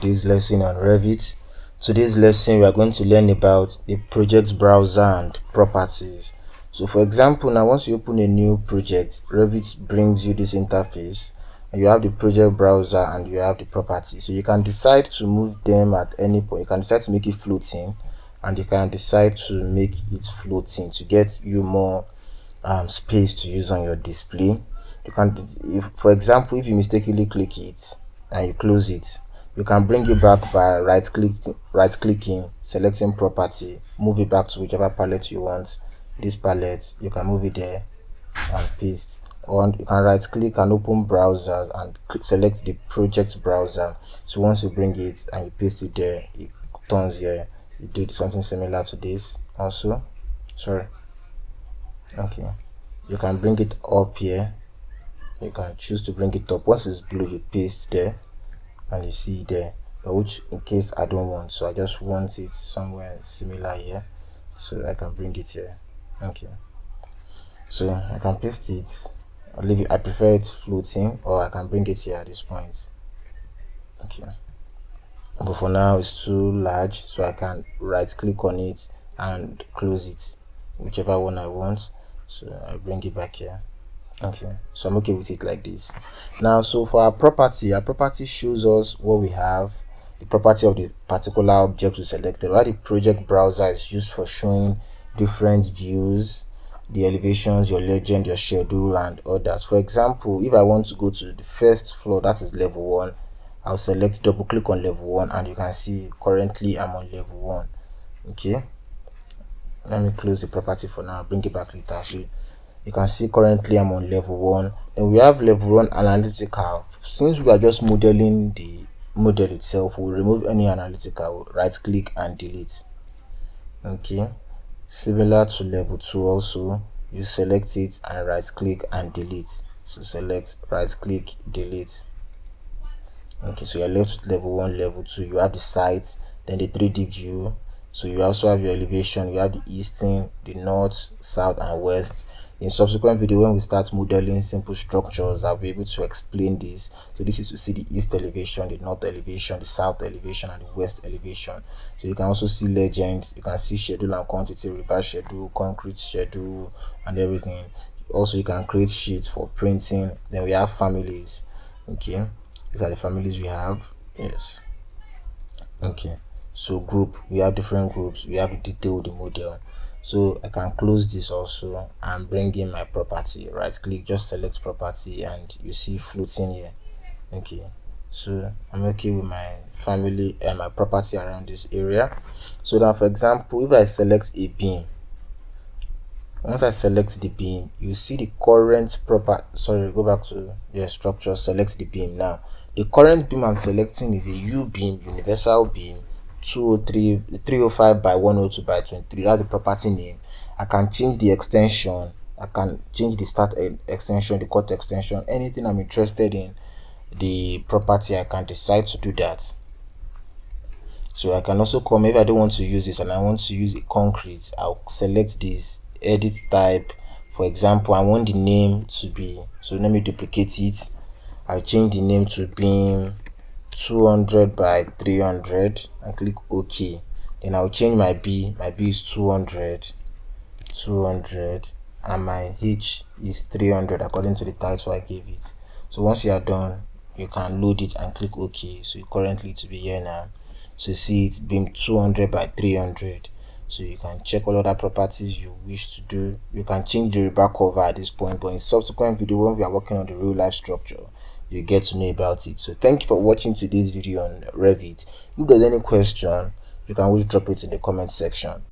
This lesson on Revit. Today's lesson we are going to learn about the project browser and properties. So for example, now once you open a new project, Revit brings you this interface and you have the project browser and you have the properties. So you can decide to move them at any point. You can decide to make it floating and you can decide to make it floating to get you more space to use on your display. You can, for example, if you mistakenly click it and you close it, you can bring it back by right clicking, selecting property, move it back to whichever palette you want. This palette, you can move it there and paste, or you can right click and open browser and select the project browser. So once you bring it and you paste it there, it turns here. You do something similar to this also. Sorry. Okay, you can bring it up here. You can choose to bring it up. Once it's blue, you paste there and you see there, but which in case I don't want, so I just want it somewhere similar here, so I can bring it here. Okay, so I can paste it. I'll leave it. I prefer it floating, or I can bring it here at this point. Okay, but for now it's too large, so I can right click on it and close it, whichever one I want. So I bring it back here. Okay, so I'm okay with it like this. Now, so for our property shows us what we have, the property of the particular object we selected. While the project browser is used for showing different views, the elevations, your legend, your schedule, and others. For example, if I want to go to the first floor, that is level 1, I'll select, double click on level 1, and you can see currently I'm on level 1. Okay, let me close the property for now, bring it back later. So you can see currently I'm on level 1. Then we have level 1 analytical. Since we are just modeling the model itself, we'll remove any analytical, right click and delete. Okay, similar to level 2 also, you select it and right click and delete. So select, right click, delete. Okay, so you're left with level 1, level 2. You have the site, then the 3D view. So you also have your elevation, you have the eastern, the north, south, and west. In subsequent video, when we start modeling simple structures, I'll be able to explain this. So this is to see the east elevation, the north elevation, the south elevation, and the west elevation. So you can also see legends, you can see schedule and quantity, reverse schedule, concrete schedule, and everything. Also, you can create sheets for printing. Then we have families. Okay, these are the families we have. Yes. Okay, so group, we have different groups. We have the detail, the model. So I can close this also and bring in my property. Right click, just select property, and you see floating here. Okay, so I'm okay with my family and my property around this area. So now, for example, if I select a beam, once I select the beam, you see the current go back to the structure, select the beam. Now the current beam I'm selecting is a U beam, universal beam, 305 by 102 by 23. That's the property name. I can change the extension, I can change the start extension, the cut extension, anything I'm interested in the property, I can decide to do that. So I can also come, if I don't want to use this and I want to use a concrete, I'll select this, edit type. For example, I want the name to be, so let me duplicate it. I'll change the name to beam 200 by 300 and click OK. Then I'll change my B is 200, and my H is 300 according to the title I gave it. So once you are done, you can load it and click OK. So currently to be here now, so see it beam 200 by 300. So you can check all other properties you wish to do. You can change the rebar cover at this point, but in subsequent video when we are working on the real life structure, you get to know about it. So thank you for watching today's video on Revit. If there's any question, you can always drop it in the comment section.